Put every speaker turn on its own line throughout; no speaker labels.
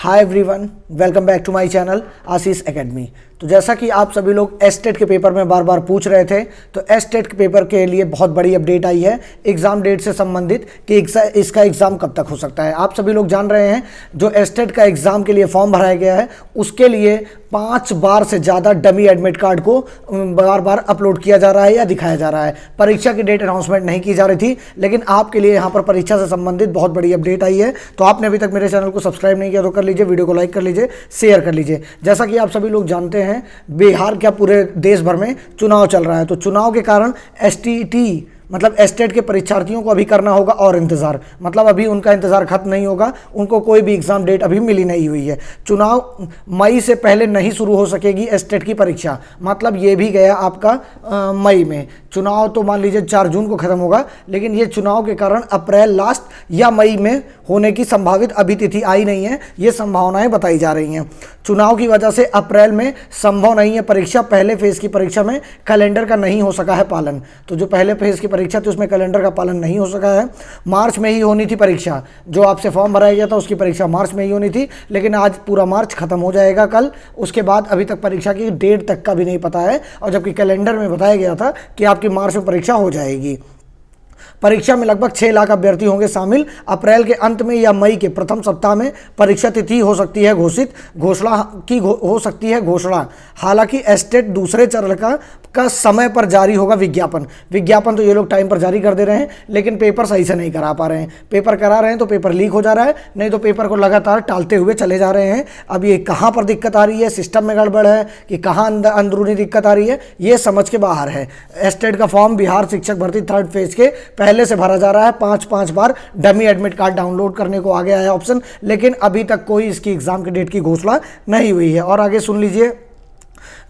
Hi everyone, welcome back to my channel Ashish academy. तो जैसा कि आप सभी लोग एसटेट के पेपर में बार बार पूछ रहे थे, तो एसटेट के पेपर के लिए बहुत बड़ी अपडेट आई है एग्ज़ाम डेट से संबंधित कि इसका एग्ज़ाम कब तक हो सकता है। आप सभी लोग जान रहे हैं जो एसटेट का एग्ज़ाम के लिए फॉर्म भराया गया है उसके लिए 5 बार से ज़्यादा डमी एडमिट कार्ड को बार बार अपलोड किया जा रहा है या दिखाया जा रहा है। परीक्षा की डेट अनाउंसमेंट नहीं की जा रही थी, लेकिन आपके लिए यहाँ पर परीक्षा से संबंधित बहुत बड़ी अपडेट आई है। तो आपने अभी तक मेरे चैनल को सब्सक्राइब नहीं किया तो कर लीजिए, वीडियो को लाइक कर लीजिए, शेयर कर लीजिए। जैसा कि आप सभी लोग जानते हैं बिहार क्या पूरे देश भर में चुनाव चल रहा है, तो चुनाव के कारण एसटीटी मतलब एसटेट के परीक्षार्थियों को अभी करना होगा और इंतज़ार, मतलब अभी उनका इंतज़ार खत्म नहीं होगा, उनको कोई भी एग्ज़ाम डेट अभी मिली नहीं हुई है। चुनाव मई से पहले नहीं शुरू हो सकेगी एसटेट की परीक्षा, मतलब ये भी गया आपका मई में। चुनाव तो मान लीजिए 4 जून को ख़त्म होगा, लेकिन ये चुनाव के कारण अप्रैल लास्ट या मई में होने की संभावित अभी तिथि आई नहीं है, ये संभावनाएं बताई जा रही हैं। चुनाव की वजह से अप्रैल में संभव नहीं है परीक्षा। पहले फेज़ की परीक्षा में कैलेंडर का नहीं हो सका है पालन, तो जो पहले फेज़ की परीक्षा थी उसमें कैलेंडर का पालन नहीं हो सका है। मार्च में ही होनी थी परीक्षा, जो आपसे फॉर्म भराया गया था उसकी परीक्षा मार्च में ही होनी थी, लेकिन आज पूरा मार्च खत्म हो जाएगा कल। उसके बाद अभी तक परीक्षा की डेट तक का भी नहीं पता है, और जबकि कैलेंडर में बताया गया था कि आपकी मार्च में परीक्षा हो जाएगी। परीक्षा में लगभग 6 लाख अभ्यर्थी होंगे शामिल। अप्रैल के अंत में या मई के प्रथम सप्ताह में परीक्षा तिथि हो सकती है हो सकती है घोषणा। हालांकि एसटेट दूसरे चरण का समय पर जारी होगा विज्ञापन तो ये लोग टाइम पर जारी कर दे रहे हैं, लेकिन पेपर सही से नहीं करा पा रहे हैं। पेपर करा रहे हैं तो पेपर लीक हो जा रहा है, नहीं तो पेपर को लगातार टालते हुए चले जा रहे हैं। अब ये कहाँ पर दिक्कत आ रही है, सिस्टम में गड़बड़ है कि कहाँ अंदरूनी दिक्कत आ रही है, ये समझ के बाहर है। एसटेट का फॉर्म बिहार शिक्षक भर्ती 3rd फेज के पहले से भरा जा रहा है। 5 बार डमी एडमिट कार्ड डाउनलोड करने को आ गया है ऑप्शन, लेकिन अभी तक कोई इसकी एग्जाम की डेट की घोषणा नहीं हुई है। और आगे सुन लीजिए,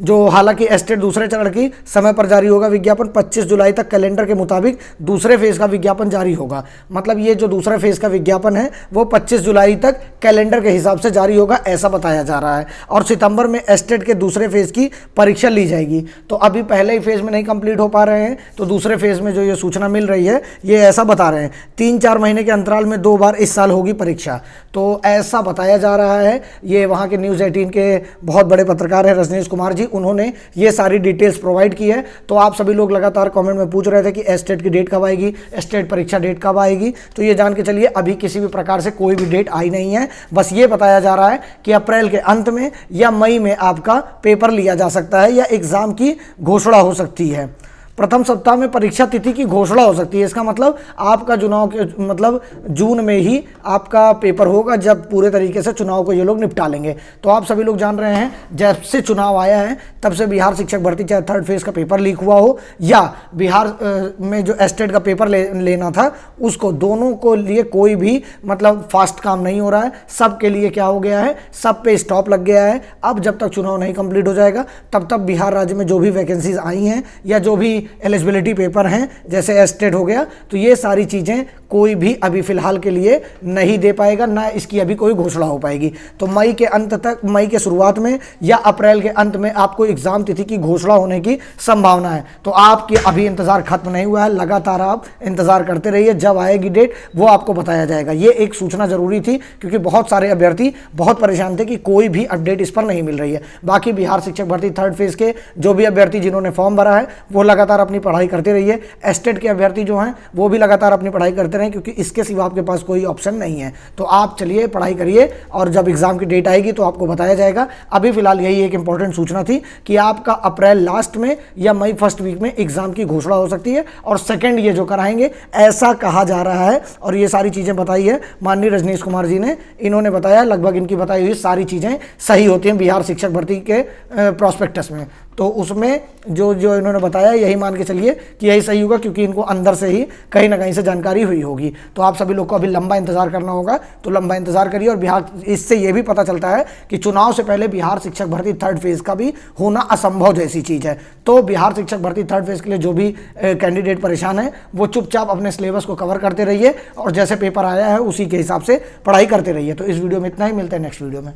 जो हालांकि एसटेट दूसरे चरण की समय पर जारी होगा विज्ञापन। 25 जुलाई तक कैलेंडर के मुताबिक दूसरे फेज का विज्ञापन जारी होगा, मतलब ये जो दूसरा फेज का विज्ञापन है वो 25 जुलाई तक कैलेंडर के हिसाब से जारी होगा, ऐसा बताया जा रहा है। और सितंबर में एसटेट के दूसरे फेज की परीक्षा ली जाएगी। तो अभी पहले ही फेज में नहीं कंप्लीट हो पा रहे हैं, तो दूसरे फेज में जो ये सूचना मिल रही है ये ऐसा बता रहे हैं 3-4 महीने के अंतराल में 2 बार इस साल होगी परीक्षा, तो ऐसा बताया जा रहा है। ये वहाँ के न्यूज़ 18 के बहुत बड़े पत्रकार हैं रजनीश कुमार जी, उन्होंने ये सारी डिटेल्स प्रोवाइड की है। तो आप सभी लोग लगातार कमेंट में पूछ रहे थे कि एसटेट की डेट कब आएगी, एसटेट परीक्षा डेट कब आएगी, तो ये जान के चलिए अभी किसी भी प्रकार से कोई भी डेट आई नहीं है। बस ये बताया जा रहा है कि अप्रैल के अंत में या मई में आपका पेपर लिया जा सकता है या एग्ज़ाम की घोषणा हो सकती है। प्रथम सप्ताह में परीक्षा तिथि की घोषणा हो सकती है। इसका मतलब आपका चुनाव के मतलब जून में ही आपका पेपर होगा, जब पूरे तरीके से चुनाव को ये लोग निपटा लेंगे। तो आप सभी लोग जान रहे हैं जब से चुनाव आया है तब से बिहार शिक्षक भर्ती चाहे 3rd फेज का पेपर लीक हुआ हो या बिहार में जो एसटेट का पेपर लेना था उसको, दोनों को लिए कोई भी मतलब फास्ट काम नहीं हो रहा है। सब के लिए क्या हो गया है, सब पे स्टॉप लग गया है। अब जब तक चुनाव नहीं कंप्लीट हो जाएगा तब तक बिहार राज्य में जो भी वैकेंसीज आई हैं या जो भी एलिजिबिलिटी पेपर हैं जैसे एसटेट हो गया, तो ये सारी चीज़ें कोई भी अभी फिलहाल के लिए नहीं दे पाएगा, ना इसकी अभी कोई घोषणा हो पाएगी। तो मई के अंत तक, मई के शुरुआत में या अप्रैल के अंत में आपको एग्जाम तिथि की घोषणा होने की संभावना है। तो आपकी अभी इंतजार खत्म नहीं हुआ है, लगातार आप इंतजार करते रहिए, जब आएगी डेट वो आपको बताया जाएगा। ये एक सूचना जरूरी थी क्योंकि बहुत सारे अभ्यर्थी बहुत परेशान थे कि कोई भी अपडेट इस पर नहीं मिल रही है। बाकी बिहार शिक्षक भर्ती 3rd फेज के जो भी अभ्यर्थी जिन्होंने फॉर्म भरा है वो लगातार अपनी पढ़ाई करते रहिए। एसटेट के अभ्यर्थी जो हैं वो भी लगातार अपनी पढ़ाई करते रहें, क्योंकि इसके सिवा आपके पास कोई ऑप्शन नहीं है। तो आप चलिए पढ़ाई करिए, और जब एग्जाम की डेट आएगी तो आपको बताया जाएगा। अभी फिलहाल यही एक इंपॉर्टेंट सूचना थी कि आपका अप्रैल लास्ट में या मई 1st वीक में एग्जाम की घोषणा हो सकती है, और सेकेंड ये जो कराएंगे ऐसा कहा जा रहा है। और ये सारी चीज़ें बताई है माननीय रजनीश कुमार जी ने, इन्होंने बताया लगभग इनकी बताई हुई सारी चीज़ें सही होती हैं बिहार शिक्षक भर्ती के प्रॉस्पेक्टस में। तो उसमें जो इन्होंने बताया यही मान के चलिए कि यही सही होगा, क्योंकि इनको अंदर से ही कहीं ना कहीं से जानकारी हुई होगी। तो आप सभी लोग को अभी लंबा इंतजार करना होगा, तो लंबा इंतजार करिए। और बिहार, इससे ये भी पता चलता है कि चुनाव से पहले बिहार शिक्षक भर्ती 3rd फेज का भी होना असंभव जैसी चीज़ है। तो बिहार शिक्षक भर्ती 3rd फेज के लिए जो भी कैंडिडेट परेशान है वो चुपचाप अपने सिलेबस को कवर करते रहिए, और जैसे पेपर आया है उसी के हिसाब से पढ़ाई करते रहिए। तो इस वीडियो में इतना ही, मिलते हैं नेक्स्ट वीडियो में।